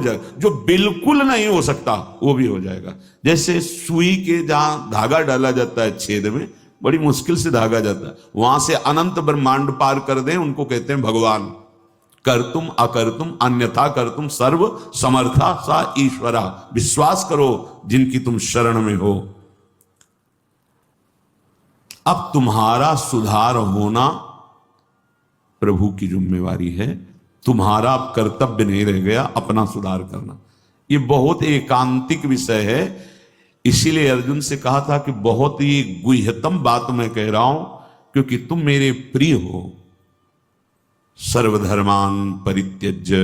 जाएगा। जो बिल्कुल नहीं हो सकता वो भी हो जाएगा। जैसे सुई के जहां धागा डाला जाता है छेद में, बड़ी मुश्किल से धागा जाता है, वहां से अनंत ब्रह्मांड पार कर दें, उनको कहते हैं भगवान। कर्तुम अकर्तुम अन्यथा कर्तुम सर्व समर्था सा ईश्वरा। विश्वास करो जिनकी तुम शरण में हो। अब तुम्हारा सुधार होना प्रभु की जिम्मेवारी है। तुम्हारा अब कर्तव्य नहीं रह गया अपना सुधार करना। ये बहुत एकांतिक विषय है। इसीलिए अर्जुन से कहा था कि बहुत ही गुह्यतम बात मैं कह रहा हूं, क्योंकि तुम मेरे प्रिय हो। सर्वधर्मान परित्यज्य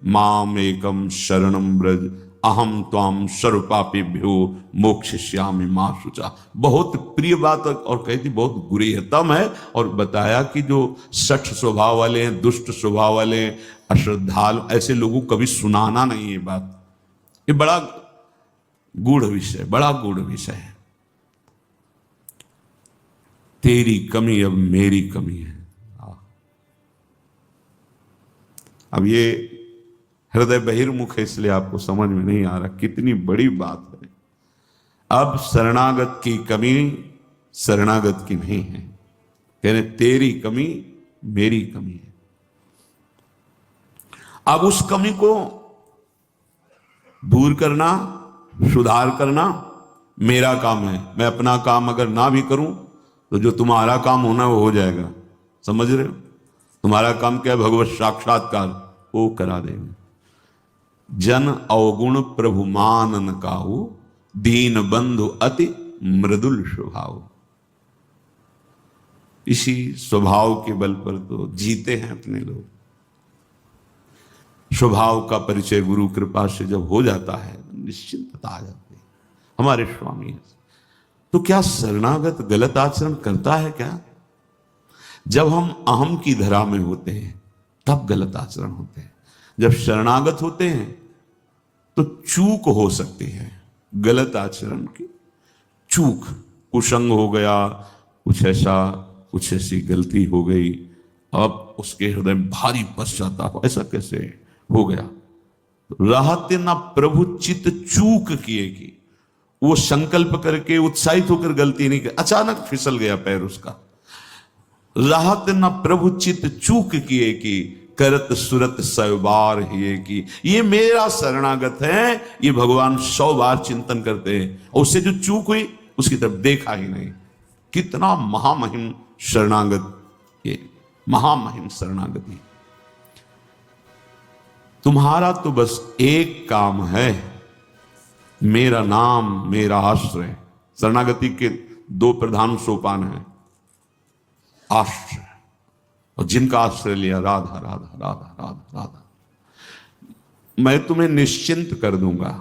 माम एकम शरणम ब्रज अहम त्वाम सर्व पापेभ्यो मोक्षयिष्यामि मा शुचा। बहुत प्रिय बात और कही थी, बहुत गुह्यतम है। और बताया कि जो सठ स्वभाव वाले हैं, दुष्ट स्वभाव वाले हैं, अश्रद्धालु, ऐसे लोगों को कभी सुनाना नहीं है बात। ये बड़ा गूढ़ विषय, बड़ा गूढ़ विषय है। तेरी कमी अब मेरी कमी है। अब ये हृदय बहिर्मुख है, इसलिए आपको समझ में नहीं आ रहा कितनी बड़ी बात है। अब शरणागत की कमी शरणागत की नहीं है, कहने तेरी कमी मेरी कमी है। अब उस कमी को दूर करना, सुधार करना मेरा काम है। मैं अपना काम अगर ना भी करूं तो जो तुम्हारा काम होना वो हो जाएगा। समझ रहे हो? तुम्हारा काम क्या है? भगवत साक्षात्कार, वो करा देंगे। जन अवगुण प्रभु मानन काहू दीन बंधु अति मृदुल स्वभाव। इसी स्वभाव के बल पर तो जीते हैं अपने लोग। स्वभाव का परिचय गुरु कृपा से जब हो जाता है, निश्चिंतता आ जाती है। हमारे स्वामी है। तो क्या शरणागत गलत आचरण करता है क्या? जब हम अहम की धरा में होते हैं तब गलत आचरण होते हैं। जब शरणागत होते हैं तो चूक हो सकती है, गलत आचरण की चूक, कुसंग हो गया, कुछ ऐसी गलती हो गई, अब उसके हृदय में भारी पश्चाताप, ऐसा कैसे हो गया? रहते ना प्रभु चित चूक किए की, वो संकल्प करके उत्साहित होकर गलती नहीं की, अचानक फिसल गया पैर उसका। रहत न प्रभु चित चूक किए की करत सुरत 100 बार ही की। ये मेरा शरणागत है, ये भगवान 100 बार चिंतन करते हैं और उससे जो चूक हुई उसकी तरफ देखा ही नहीं। कितना महामहिम शरणागत, ये महामहिम शरणागति। तुम्हारा तो बस एक काम है, मेरा नाम मेरा आश्रय। शरणागति के 2 प्रधान सोपान हैं, आश्रय और जिनका आश्रय लिया, राधा राधा राधा राधा राधा। मैं तुम्हें निश्चिंत कर दूंगा।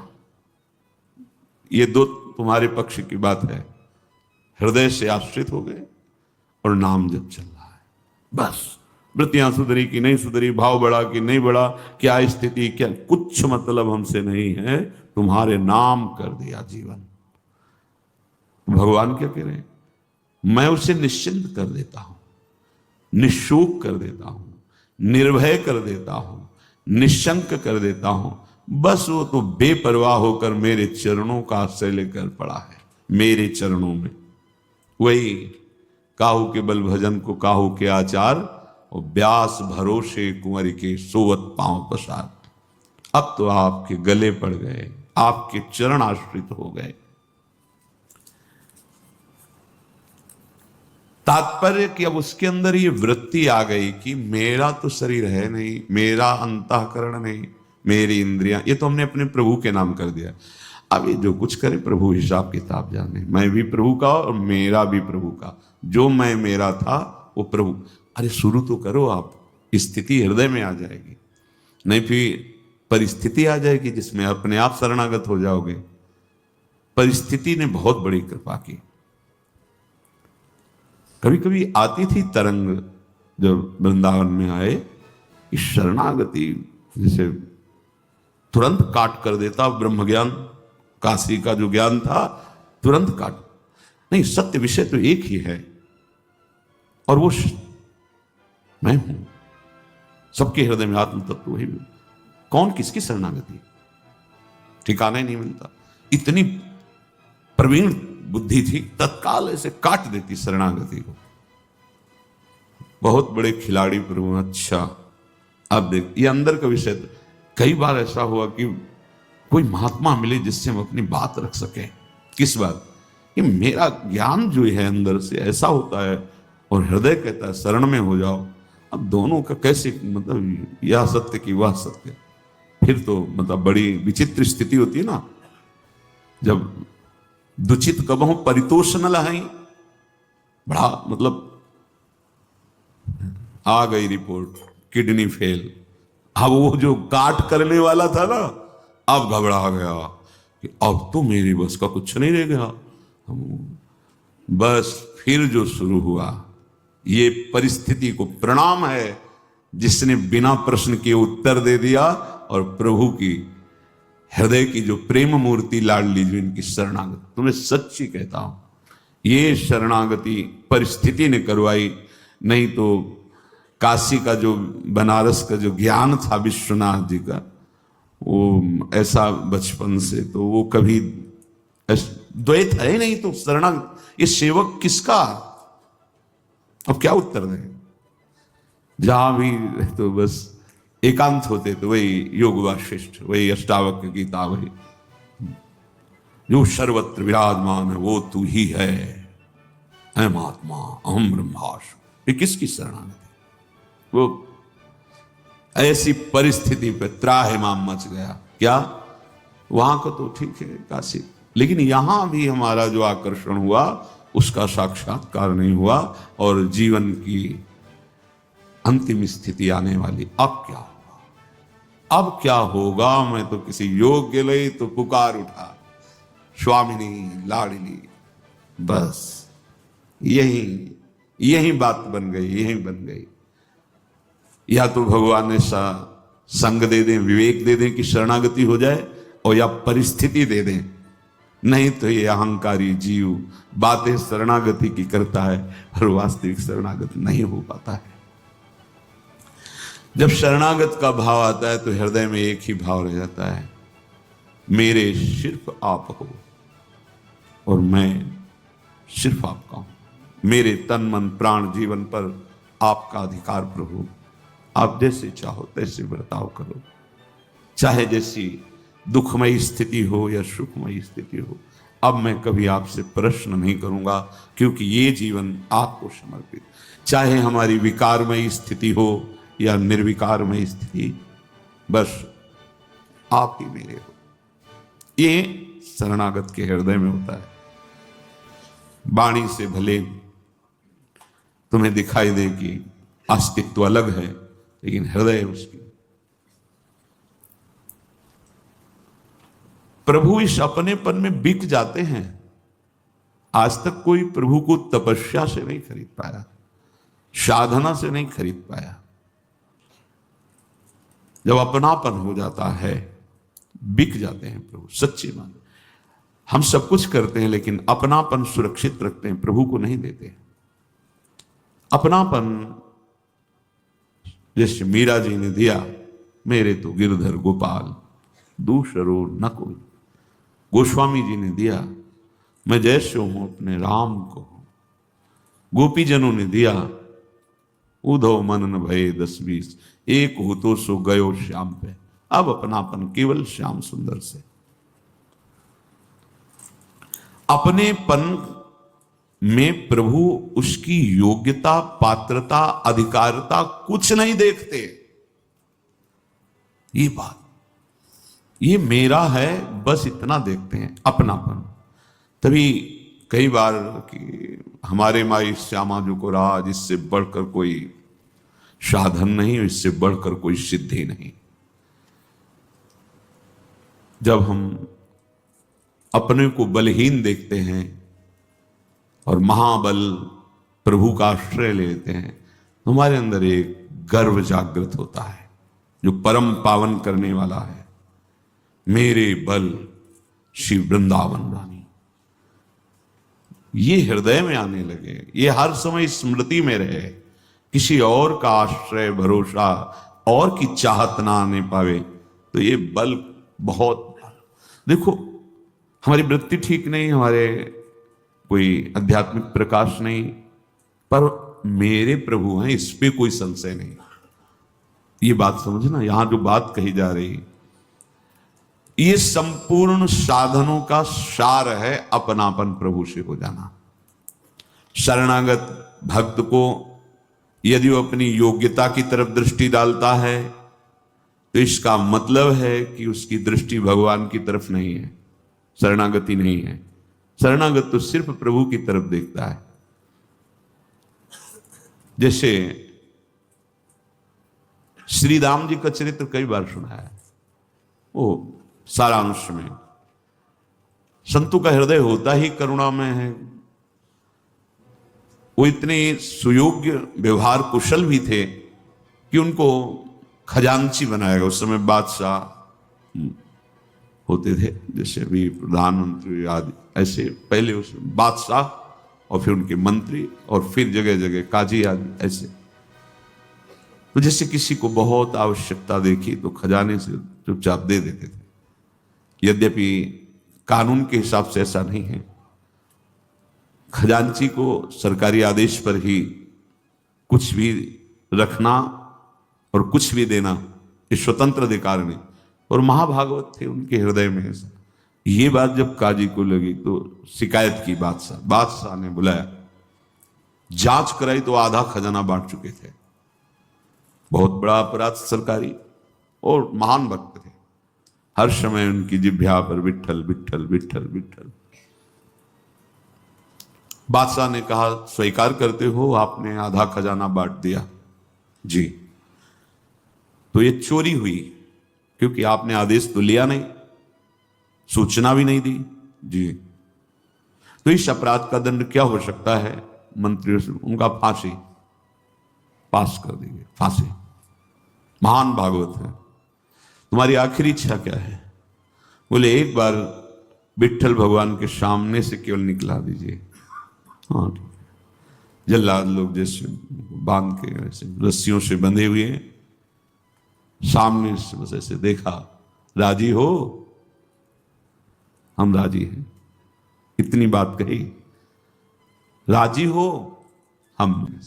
ये 2 तुम्हारे पक्ष की बात है। हृदय से आश्रित हो गए और नाम जब चल रहा है, बस वृत्तियां सुधरी कि नहीं सुधरी, भाव बढ़ा कि नहीं बढ़ा, क्या स्थिति, क्या, कुछ मतलब हमसे नहीं है। तुम्हारे नाम कर दिया जीवन। भगवान क्या कह रहे हैं? मैं उसे निश्चिंत कर देता हूं, निशोक कर देता हूं, निर्भय कर देता हूं, निशंक कर देता हूं। बस वो तो बेपरवाह होकर मेरे चरणों का आश्रय लेकर पड़ा है, मेरे चरणों में। वही काहू के बल भजन को काहू के आचार और व्यास भरोसे कुंवर के सोवत पांव पसार। अब तो आपके गले पड़ गए, आपके चरण आश्रित हो गए। तात्पर्य कि अब उसके अंदर ये वृत्ति आ गई कि मेरा तो शरीर है नहीं, मेरा अंतःकरण नहीं, मेरी इंद्रियां, ये तो हमने अपने प्रभु के नाम कर दिया। अब ये जो कुछ करे प्रभु हिसाब किताब जाने। मैं भी प्रभु का और मेरा भी प्रभु का। जो मैं मेरा था वो प्रभु। अरे शुरू तो करो आप, स्थिति हृदय में आ जाएगी। नहीं फिर परिस्थिति आ जाएगी जिसमें अपने आप शरणागत हो जाओगे। परिस्थिति ने बहुत बड़ी कृपा की। कभी कभी आती थी तरंग, जब वृंदावन में आए, इस शरणागति जैसे तुरंत काट कर देता। ब्रह्म ज्ञान, काशी का जो ज्ञान था, तुरंत काट। नहीं, सत्य विषय तो एक ही है और वो मैं हूं। सबके हृदय में आत्म तत्व वही। कौन किसकी शरणागति? ठिकाना ही नहीं मिलता। इतनी प्रवीण बुद्धि थी, तत्काल ऐसे काट देती शरणागति को। बहुत बड़े खिलाड़ी प्रभु। अच्छा अब देख, ये अंदर का विषय। कई बार ऐसा हुआ कि कोई महात्मा मिले जिससे हम अपनी बात रख सके। किस बात? कि मेरा ज्ञान जो है अंदर से ऐसा होता है और हृदय कहता है शरण में हो जाओ। अब दोनों का कैसे, मतलब यह सत्य कि वह सत्य, फिर तो मतलब बड़ी विचित्र स्थिति होती है ना। जब दुचित कबहु परितोष न लहाई, बड़ा मतलब आ गई रिपोर्ट किडनी फेल। अब वो जो काट करने वाला था ना, अब घबरा गया कि अब तो मेरी बस का कुछ नहीं रह गया। बस फिर जो शुरू हुआ, ये परिस्थिति को प्रणाम है जिसने बिना प्रश्न के उत्तर दे दिया, और प्रभु की हृदय की जो प्रेम मूर्ति लाडली जो इनकी शरणागति, तुम्हें सच्ची कहता हूं, ये शरणागति परिस्थिति ने करवाई। नहीं तो काशी का जो, बनारस का जो ज्ञान था विश्वनाथ जी का, वो ऐसा बचपन से तो वो कभी द्वैत है नहीं। तो शरणागत ये सेवक किसका? अब क्या उत्तर दें? जहां भी तो बस एकांत होते तो वही योग वाशिष्ठ, वही अष्टावक्र गीता, वही जो सर्वत्र विराजमान है वो तू ही है, अहम आत्मा अहम ब्रह्मास्मि। ये किसकी शरणागति? वो ऐसी परिस्थिति पे त्राहिमाम मच गया। क्या वहां का तो ठीक है काशी, लेकिन यहां भी हमारा जो आकर्षण हुआ उसका साक्षात्कार नहीं हुआ, और जीवन की अंतिम स्थिति आने वाली। अब क्या होगा? अब क्या होगा? मैं तो किसी योग के लिए तो पुकार उठा, स्वामिनी लाडली। बस यही बात बन गई, यही बन गई। या तो भगवान ने संग दे दें, विवेक दे दें कि शरणागति हो जाए, और या परिस्थिति दे दें। नहीं तो ये अहंकारी जीव बातें शरणागति की करता है और वास्तविक शरणागत नहीं हो पाता है। जब शरणागत का भाव आता है तो हृदय में एक ही भाव रह जाता है, मेरे सिर्फ आप हो और मैं सिर्फ आपका हूं। मेरे तन मन प्राण जीवन पर आपका अधिकार प्रभु। आप जैसे चाहो तैसे बर्ताव करो, चाहे जैसी दुखमयी स्थिति हो या सुखमयी स्थिति हो। अब मैं कभी आपसे प्रश्न नहीं करूंगा, क्योंकि ये जीवन आपको समर्पित। चाहे हमारी विकारमयी स्थिति हो या निर्विकारमयी स्थिति, बस आप ही मेरे हो। ये शरणागत के हृदय में होता है। वाणी से भले तुम्हें दिखाई दे कि अस्तित्व अलग है, लेकिन हृदय उसकी। प्रभु इस अपनेपन में बिक जाते हैं। आज तक कोई प्रभु को तपस्या से नहीं खरीद पाया, साधना से नहीं खरीद पाया। जब अपनापन हो जाता है, बिक जाते हैं प्रभु। सच्ची मान, हम सब कुछ करते हैं लेकिन अपनापन सुरक्षित रखते हैं, प्रभु को नहीं देते। अपनापन जैसे मीरा जी ने दिया, मेरे तो गिरधर गोपाल दूसरो न कोई। गोस्वामी जी ने दिया, मैं जैसे हूं अपने राम को। गोपीजनों ने दिया, उधो मन न भये 10-20, एक हो तो सो गयो श्याम पे। अब अपनापन केवल श्याम सुंदर से। अपनेपन में प्रभु उसकी योग्यता, पात्रता, अधिकारता कुछ नहीं देखते। ये बात, ये मेरा है, बस इतना देखते हैं, अपनापन। तभी कई बार कि हमारे माई श्यामा जी को राज, इससे बढ़कर कोई साधन नहीं, इससे बढ़कर कोई सिद्धि नहीं। जब हम अपने को बलहीन देखते हैं और महाबल प्रभु का आश्रय लेते हैं, तो हमारे अंदर एक गर्व जागृत होता है जो परम पावन करने वाला है। मेरे बल श्री वृंदावन रानी, ये हृदय में आने लगे, ये हर समय स्मृति में रहे। किसी और का आश्रय, भरोसा और की चाहत ना आने पावे, तो ये बल बहुत देखो, हमारी वृत्ति ठीक नहीं, हमारे कोई आध्यात्मिक प्रकाश नहीं, पर मेरे प्रभु हैं, इस पे कोई संशय नहीं। ये बात समझना, यहां जो बात कही जा रही, ये संपूर्ण साधनों का सार है, अपनापन प्रभु से हो जाना। शरणागत भक्त को यदि वो अपनी योग्यता की तरफ दृष्टि डालता है तो इसका मतलब है कि उसकी दृष्टि भगवान की तरफ नहीं है, शरणागति नहीं है। शरणागत तो सिर्फ प्रभु की तरफ देखता है। जैसे श्री राम जी का चरित्र कई बार सुना है, वो सारांश में संतों का हृदय होता ही करुणा में है। वो इतने सुयोग्य व्यवहार कुशल भी थे कि उनको खजांची बनाया गया। उस समय बादशाह होते थे, जैसे अभी प्रधानमंत्री आदि, ऐसे पहले उस बादशाह और फिर उनके मंत्री और फिर जगह जगह काजी आदि ऐसे। तो जैसे किसी को बहुत आवश्यकता देखी तो खजाने से चुपचाप दे देते थे। यद्यपि कानून के हिसाब से ऐसा नहीं है, खजांची को सरकारी आदेश पर ही कुछ भी रखना और कुछ भी देना ये स्वतंत्र अधिकार नहीं। और महाभागवत थे उनके हृदय में ऐसा। ये बात जब काजी को लगी तो शिकायत की बादशाह ने बुलाया, जांच कराई तो आधा खजाना बांट चुके थे। बहुत बड़ा अपराध सरकारी, और महान भक्त थे। हर समय उनकी जिह्वा पर विट्ठल विट्ठल विट्ठल विट्ठल। बादशाह ने कहा, स्वीकार करते हो आपने आधा खजाना बांट दिया? जी। तो ये चोरी हुई क्योंकि आपने आदेश तो लिया नहीं, सूचना भी नहीं दी। जी। तो इस अपराध का दंड क्या हो सकता है? मंत्री उनका फांसी पास कर देंगे, फांसी। महान भागवत है। तुम्हारी आखिरी इच्छा क्या है? बोले एक बार विट्ठल भगवान के सामने से केवल निकला दीजिए। हाँ ठीक है। जल्लाद लोग जैसे बांध के ऐसे रस्सियों से बंधे हुए हैं, सामने से बस ऐसे देखा, राजी हो? हम राजी हैं। इतनी बात कही, राजी हो? हम।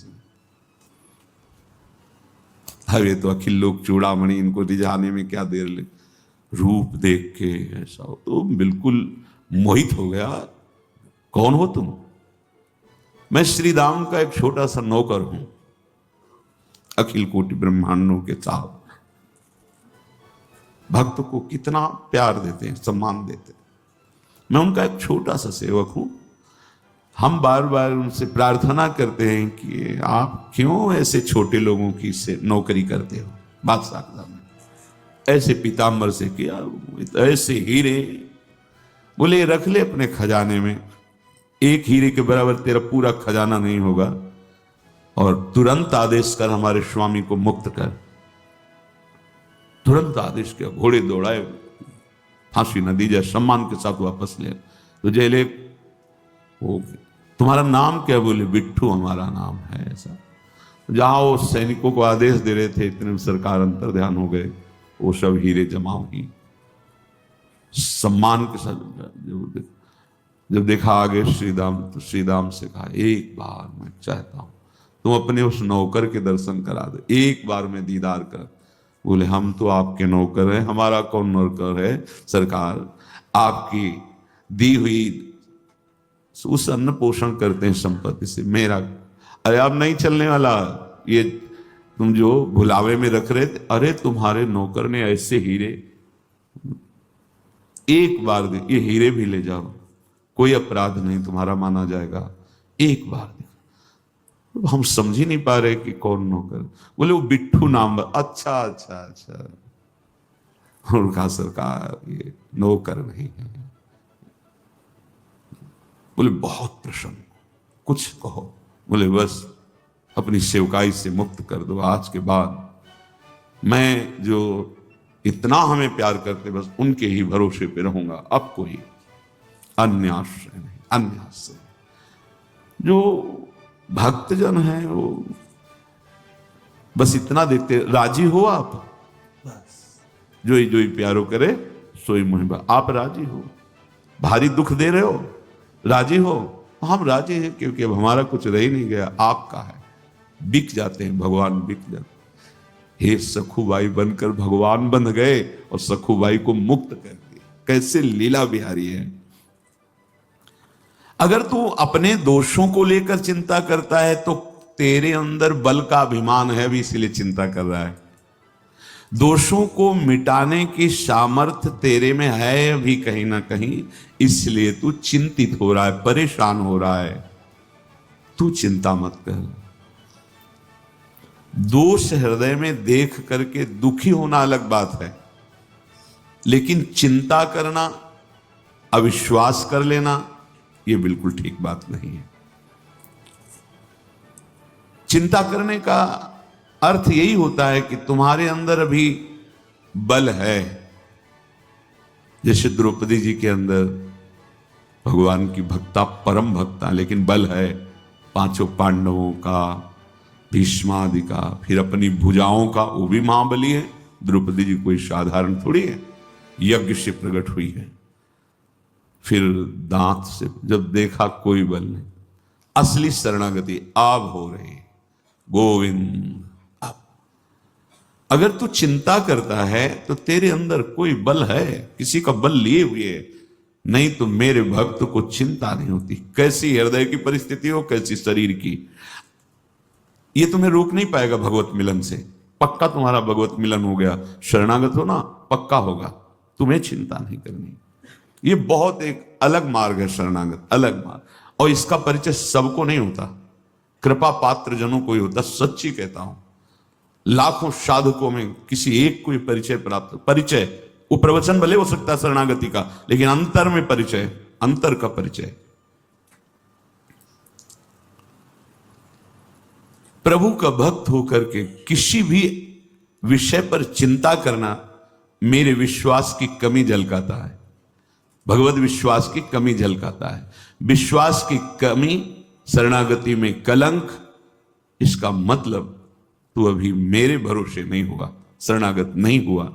अरे तो अखिल लोग चूड़ामणि, इनको रिझाने में क्या देर लगी। रूप देख के ऐसा हो तो बिल्कुल मोहित हो गया। कौन हो तुम? मैं श्री राम का एक छोटा सा नौकर हूं, अखिल कोटि ब्रह्मांडों के चाहत। भक्त को कितना प्यार देते हैं, सम्मान देते हैं। मैं उनका एक छोटा सा सेवक हूं। हम बार बार उनसे प्रार्थना करते हैं कि आप क्यों ऐसे छोटे लोगों की से नौकरी करते हो? बादशाह के सामने ऐसे पीताम्बर से किया, ऐसे हीरे। बोले रख ले अपने खजाने में, एक हीरे के बराबर तेरा पूरा खजाना नहीं होगा। और तुरंत आदेश कर हमारे स्वामी को मुक्त कर। तुरंत आदेश किया, घोड़े दौड़ाए, फांसी न दी जाए, सम्मान के साथ वापस ले। तो जेले हो, तुम्हारा नाम क्या? बोले बिट्ठू हमारा नाम है। ऐसा जहां वो सैनिकों को आदेश दे रहे थे, इतने में सरकार अंतर ध्यान हो गए, वो सब हीरे जमा हुई सम्मान के साथ। जब देखा आगे श्रीराम, तो श्रीराम से कहा, एक बार मैं चाहता हूं तुम अपने उस नौकर के दर्शन करा दो, एक बार में दीदार कर। बोले हम तो आपके नौकर हैं, हमारा कौन नौकर है सरकार? आपकी दी हुई उस अन्न पोषण करते हैं संपत्ति से मेरा। अरे अब नहीं चलने वाला ये, तुम जो भुलावे में रख रहे थे। अरे तुम्हारे नौकर ने ऐसे हीरे, एक बार दे, ये हीरे भी ले जाओ, कोई अपराध नहीं तुम्हारा माना जाएगा, एक बार दे। हम समझ ही नहीं पा रहे कि कौन नौकर। बोले वो बिट्ठू नाम। अच्छा अच्छा अच्छा। उनका सरकार ये नौकर नहीं है। बोले बहुत प्रसन्न, कुछ कहो। बोले बस अपनी सेवकाई से मुक्त कर दो, आज के बाद मैं जो इतना हमें प्यार करते बस उनके ही भरोसे पे रहूंगा, अब कोई अन्य आश्रय नहीं, अन्य आश्रय। जो भक्तजन है वो बस इतना देते, राजी हो आप? बस जो ही प्यारो करे सोई मुहिबा। आप राजी हो, भारी दुख दे रहे हो, राजी हो? हम राजी हैं, क्योंकि अब हमारा कुछ रह ही नहीं गया, आपका है। बिक जाते हैं, भगवान बिक जाते हैं। हे सखुबाई बनकर भगवान बन गए और सखुबाई को मुक्त कर दिया। कैसे लीला बिहारी है। अगर तू अपने दोषों को लेकर चिंता करता है तो तेरे अंदर बल का अभिमान है भी, इसीलिए चिंता कर रहा है। दोषों को मिटाने की सामर्थ्य तेरे में है भी कहीं ना कहीं, इसलिए तू चिंतित हो रहा है, परेशान हो रहा है। तू चिंता मत कर। दोष हृदय में देख करके दुखी होना अलग बात है, लेकिन चिंता करना, अविश्वास कर लेना, यह बिल्कुल ठीक बात नहीं है। चिंता करने का अर्थ यही होता है कि तुम्हारे अंदर अभी बल है। जैसे द्रौपदी जी के अंदर भगवान की भक्ता, परम भक्ता, लेकिन बल है पांचों पांडवों का, भीष्मादि का, फिर अपनी भुजाओं का, वो भी महाबली है। द्रौपदी जी कोई साधारण थोड़ी है, यज्ञ से प्रकट हुई है। फिर दांत से जब देखा कोई बल नहीं, असली शरणागति अब हो रही। गोविंद, अब अगर तू चिंता करता है तो तेरे अंदर कोई बल है, किसी का बल लिए हुए है, नहीं तो मेरे भक्त को चिंता नहीं होती। कैसी हृदय की परिस्थिति हो, कैसी शरीर की, ये तुम्हें रोक नहीं पाएगा भगवत मिलन से। पक्का तुम्हारा भगवत मिलन हो गया, शरणागत हो ना, पक्का होगा, तुम्हें चिंता नहीं करनी। ये बहुत एक अलग मार्ग है शरणागत, अलग मार्ग, और इसका परिचय सबको नहीं होता, कृपा पात्र जनों को ही होता। सच्ची कहता हूं, लाखों साधकों में किसी एक को परिचय प्राप्त, परिचय वो प्रवचन भले हो सकता है शरणागति का, लेकिन अंतर में परिचय, अंतर का परिचय। प्रभु का भक्त होकर के किसी भी विषय पर चिंता करना मेरे विश्वास की कमी झलकाता है, भगवत विश्वास की कमी झलकाता है। विश्वास की कमी शरणागति में कलंक, इसका मतलब तू अभी मेरे भरोसे नहीं हुआ, शरणागत नहीं हुआ।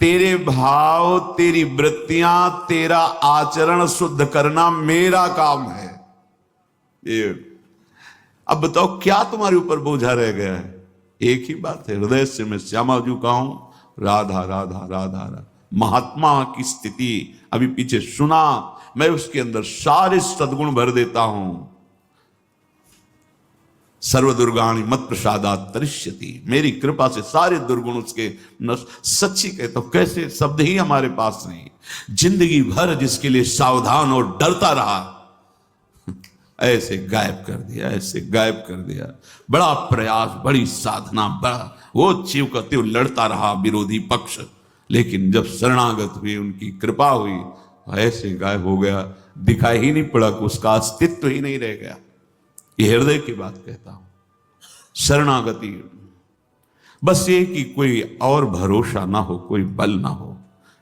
तेरे भाव, तेरी वृत्तियां, तेरा आचरण शुद्ध करना मेरा काम है। ये अब बताओ क्या तुम्हारे ऊपर बोझा रह गया है? एक ही बात है, हृदय से मैं श्यामा जी का हूं, राधा राधा राधा राधा। महात्मा की स्थिति अभी पीछे सुना, मैं उसके अंदर सारे सद्गुण भर देता हूं। सर्व दुर्गाणी मत प्रसादात तरिष्यति, मेरी कृपा से सारे दुर्गुण उसके सच्ची कहता हूं, कैसे शब्द ही हमारे पास नहीं। जिंदगी भर जिसके लिए सावधान और डरता रहा, ऐसे गायब कर दिया, ऐसे गायब कर दिया। बड़ा प्रयास, बड़ी साधना, बड़ा वो चिव करते हुए लड़ता रहा विरोधी पक्ष, लेकिन जब शरणागत हुई, उनकी कृपा हुई, ऐसे गायब हो गया, दिखाई ही नहीं पड़ा, उसका अस्तित्व ही नहीं रह गया। ये हृदय की बात कहता हूं। शरणागति बस ये कि कोई और भरोसा ना हो, कोई बल ना हो,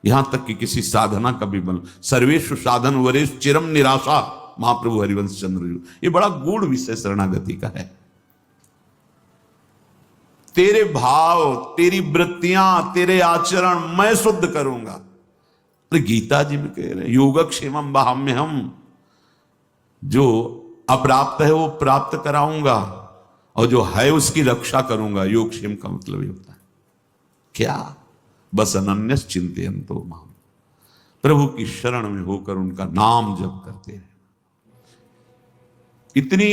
यहां तक कि किसी साधना का भी बल। सर्वेषु साधन वरेश चिरम निराशा, महाप्रभु हरिवंश चंद्र जी। ये बड़ा गूढ़ विषय शरणागति का है। तेरे भाव, तेरी वृत्तियां, तेरे आचरण मैं शुद्ध करूंगा। तो गीता जी में कह रहे योगक्षेमम वहाम्यहम, जो अप्राप्त है वो प्राप्त कराऊंगा, और जो है उसकी रक्षा करूंगा। योगक्षेम का मतलब ये होता है क्या? बस अनन्यस चिंतयन्तो माम, प्रभु की शरण में होकर उनका नाम जप करते हैं। इतनी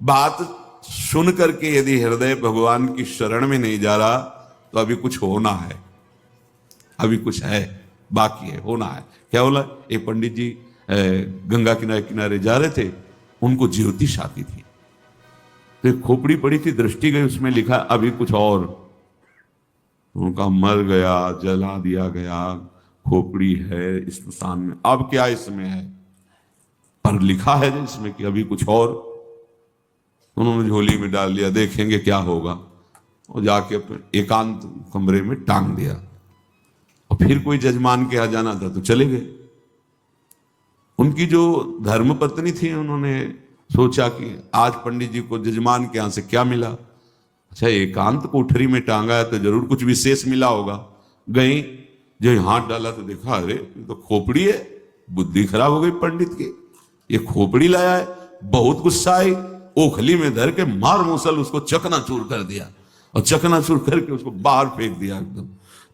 बात सुन करके यदि हृदय भगवान की शरण में नहीं जा रहा, तो अभी कुछ होना है, अभी कुछ है, बाकी है, होना है। क्या बोला? एक पंडित जी गंगा किनारे किनारे जा रहे थे, उनको ज्योतिष आती थी, तो एक खोपड़ी पड़ी थी, दृष्टि गई, उसमें लिखा अभी कुछ और। उनका मर गया, जला दिया गया, खोपड़ी है स्मशान में, अब क्या इसमें है? पर लिखा है इसमें कि अभी कुछ और। उन्होंने झोली में डाल लिया, देखेंगे क्या होगा, और जाके एकांत कमरे में टांग दिया। और फिर कोई जजमान के यहाँ जाना था तो चले गए। उनकी जो धर्म पत्नी थी, उन्होंने सोचा कि आज पंडित जी को जजमान के यहाँ से क्या मिला, अच्छा एकांत कोठरी में टांगा है तो जरूर कुछ विशेष मिला होगा। गई, जो ये हाथ डाला तो देखा, अरे ये तो खोपड़ी है। बुद्धि खराब हो गई पंडित की, ये खोपड़ी लाया है। बहुत गुस्सा आई, ओखली में धर के मार मूसल उसको चकनाचूर कर दिया, और चकनाचूर करके उसको बाहर फेंक दिया एकदम।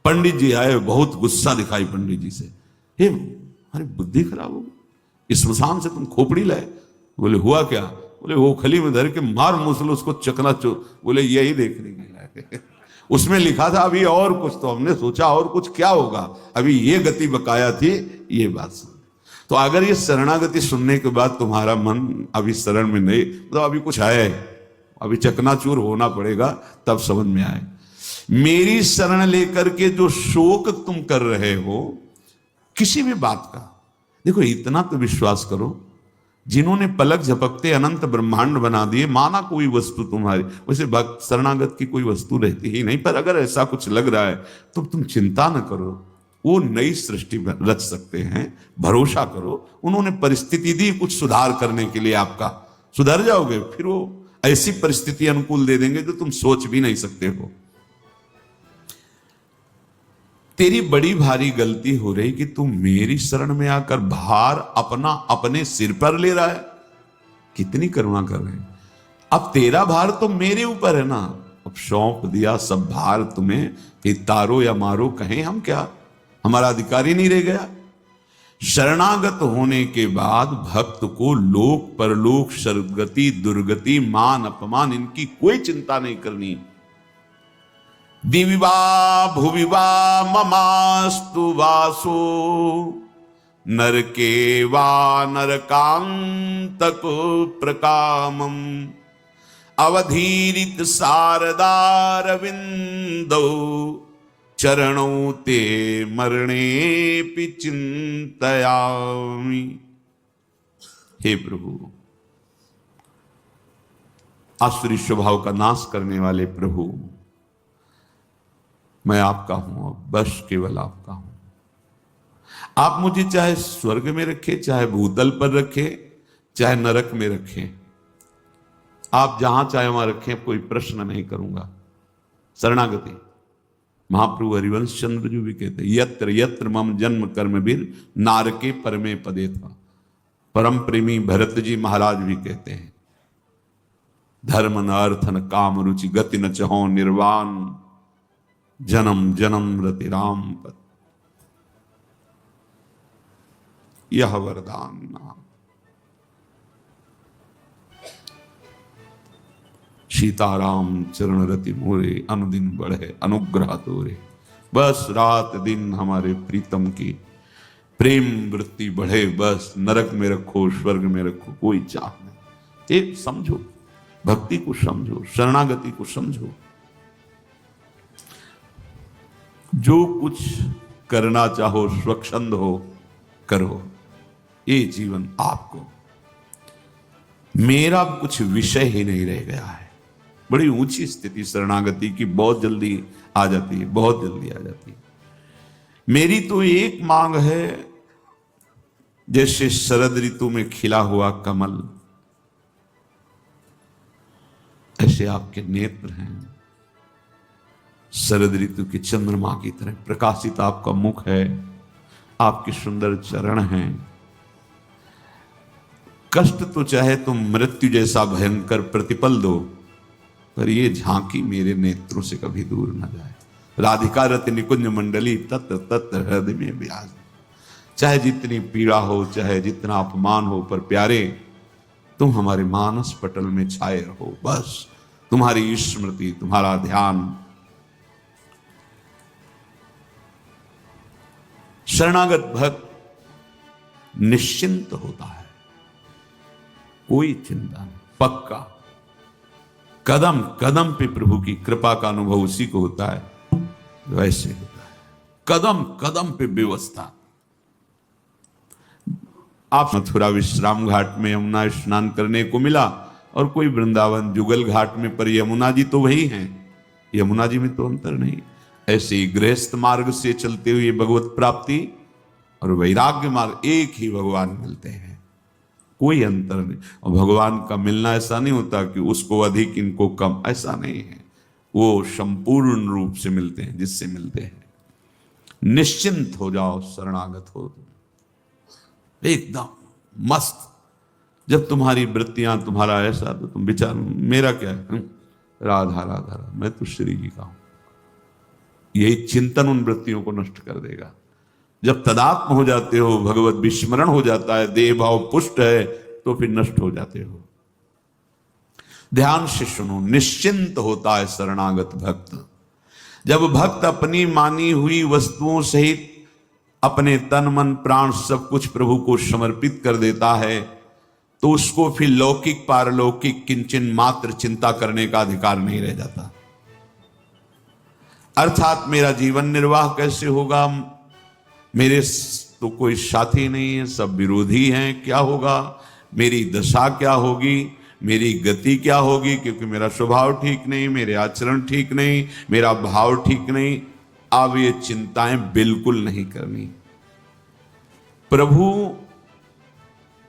पंडित जी आए, बहुत गुस्सा दिखाई पंडित जी से, हे अरे बुद्धि खराब हो गई, स्मशान से तुम खोपड़ी लाए। बोले हुआ क्या? बोले ओखली में धर के मार मूसल उसको चकनाचूर। बोले यही देखने के लायक। उसमें लिखा था अभी और कुछ, तो हमने सोचा और कुछ क्या होगा, अभी ये गति बकाया थी, ये बात सुन। तो अगर ये शरणागति सुनने के बाद तुम्हारा मन अभी शरण में नहीं, तो अभी कुछ है, अभी चकनाचूर होना पड़ेगा, तब समझ में आए। मेरी शरण लेकर के जो शोक तुम कर रहे हो किसी भी बात का, देखो इतना तो विश्वास करो, जिन्होंने पलक झपकते अनंत ब्रह्मांड बना दिए, माना कोई वस्तु तुम्हारी, वैसे भक्त शरणागत की कोई वस्तु रहती ही नहीं, पर अगर ऐसा कुछ लग रहा है तो तुम चिंता न करो, वो नई सृष्टि रच सकते हैं, भरोसा करो। उन्होंने परिस्थिति दी कुछ सुधार करने के लिए, आपका सुधर जाओगे, फिर वो ऐसी परिस्थिति अनुकूल दे देंगे जो तुम सोच भी नहीं सकते हो। तेरी बड़ी भारी गलती हो रही कि तू मेरी शरण में आकर भार अपना अपने सिर पर ले रहा है। कितनी करुणा कर रहे हैं। अब तेरा भार तो मेरे ऊपर है ना, अब सौंप दिया सब भार तुम्हें, कि तारो या मारो, कहें हम क्या, हमारा अधिकार ही नहीं रह गया। शरणागत होने के बाद भक्त को लोक परलोक, सदगति दुर्गति, मान अपमान, इनकी कोई चिंता नहीं करनी। दिविवा भुविवा ममास्तु वासो, नरके वा नरकांतक प्रकामम, अवधीरित शारदारविंदौ, चरणों ते मरणेपि चिंतयामि। हे प्रभु, आसुरी स्वभाव का नाश करने वाले प्रभु, मैं आपका हूं, अब बस केवल आपका हूं। आप मुझे चाहे स्वर्ग में रखे, चाहे भूतल पर रखे, चाहे नरक में रखे, आप जहां चाहे वहां रखें, कोई प्रश्न नहीं करूंगा। शरणागति महाप्रभु हरिवंश चंद्र जी भी कहते, यत्र यत्र मम जन्म कर्म बीर, नारके परमे पदे था। परम प्रेमी भरत जी महाराज भी कहते हैं, धर्म न अर्थ न काम रुचि, गति न चहो निर्वाण, जन्म जन्म रति राम पद, यह वरदान नाम। सीताराम चरण रति मोरे, अनुदिन बढ़े अनुग्रह तोरे। बस रात दिन हमारे प्रीतम की प्रेम वृत्ति बढ़े, बस नरक में रखो स्वर्ग में रखो, कोई चाह नहीं। एक समझो, भक्ति को समझो, शरणागति को समझो। जो कुछ करना चाहो स्वच्छंद हो करो, ये जीवन आपको, मेरा कुछ विषय ही नहीं रह गया है। बड़ी ऊंची स्थिति शरणागति की बहुत जल्दी आ जाती है, बहुत जल्दी आ जाती है। मेरी तो एक मांग है, जैसे शरद ऋतु में खिला हुआ कमल, ऐसे आपके नेत्र हैं, शरद ऋतु की चंद्रमा की तरह प्रकाशित आपका मुख है, आपके सुंदर चरण हैं। कष्ट तो चाहे तुम मृत्यु जैसा भयंकर प्रतिपल दो, पर ये झांकी मेरे नेत्रों से कभी दूर न जाए। राधिका रति निकुंज मंडली, तत्र तत्र हृदय में व्याज। चाहे जितनी पीड़ा हो, चाहे जितना अपमान हो, पर प्यारे तुम हमारे मानस पटल में छाए रहो। बस तुम्हारी स्मृति, तुम्हारा ध्यान। शरणागत भक्त निश्चिंत होता है, कोई चिंता नहीं, पक्का। कदम कदम पे प्रभु की कृपा का अनुभव उसी को होता है, वैसे होता है। कदम कदम पे व्यवस्था। आप मथुरा विश्राम घाट में यमुना स्नान करने को मिला, और कोई वृंदावन जुगल घाट में, पर यमुना जी तो वही हैं, यमुना जी में तो अंतर नहीं। ऐसे ही गृहस्थ मार्ग से चलते हुए भगवत प्राप्ति और वैराग्य मार्ग, एक ही भगवान मिलते हैं, कोई अंतर नहीं। और भगवान का मिलना ऐसा नहीं होता कि उसको अधिक इनको कम, ऐसा नहीं है। वो संपूर्ण रूप से मिलते हैं, जिससे मिलते हैं। निश्चिंत हो जाओ, शरणागत हो एकदम मस्त। जब तुम्हारी वृत्तियां, तुम्हारा ऐसा, तो तुम विचार मेरा क्या है, राधा राधा राधा, मैं तो श्री जी का हूं। यही चिंतन उन वृत्तियों को नष्ट कर देगा। जब तदात्म हो जाते हो, भगवत विस्मरण हो जाता है, देह भाव पुष्ट है, तो फिर नष्ट हो जाते हो। ध्यान से सुनो, निश्चिंत होता है शरणागत भक्त। जब भक्त अपनी मानी हुई वस्तुओं सहित अपने तन मन प्राण सब कुछ प्रभु को समर्पित कर देता है, तो उसको फिर लौकिक पारलौकिक किंचन मात्र चिंता करने का अधिकार नहीं रह जाता। अर्थात मेरा जीवन निर्वाह कैसे होगा, मेरे तो कोई साथी नहीं है, सब विरोधी हैं, क्या होगा, मेरी दशा क्या होगी, मेरी गति क्या होगी, क्योंकि मेरा स्वभाव ठीक नहीं, मेरे आचरण ठीक नहीं, मेरा भाव ठीक नहीं। अब ये चिंताएं बिल्कुल नहीं करनी। प्रभु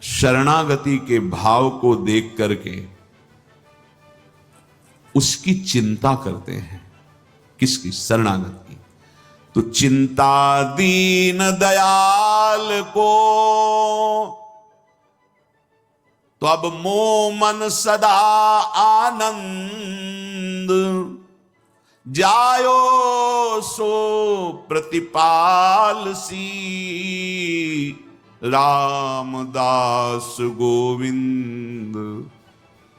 शरणागति के भाव को देख करके उसकी चिंता करते हैं। किसकी? शरणागत की। तो चिंता दीन दयाल को, तो अब मोह मन सदा आनंद, जायो सो प्रतिपाल सी, रामदास गोविंद।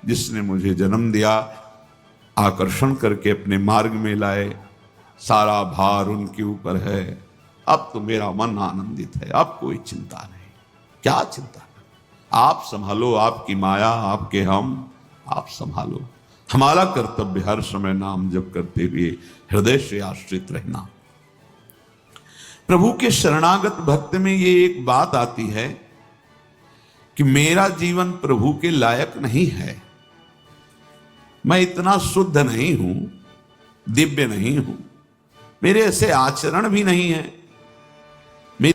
जिसने मुझे जन्म दिया, आकर्षण करके अपने मार्ग में लाए, सारा भार उनके ऊपर है। अब तो मेरा मन आनंदित है, अब कोई चिंता नहीं। क्या चिंता? आप संभालो, आपकी माया, आपके हम, आप संभालो। हमारा कर्तव्य हर समय नाम जप करते हुए हृदय से आश्रित रहना। प्रभु के शरणागत भक्त में ये एक बात आती है कि मेरा जीवन प्रभु के लायक नहीं है, मैं इतना शुद्ध नहीं हूं, दिव्य नहीं हूं, मेरे ऐसे आचरण भी नहीं है,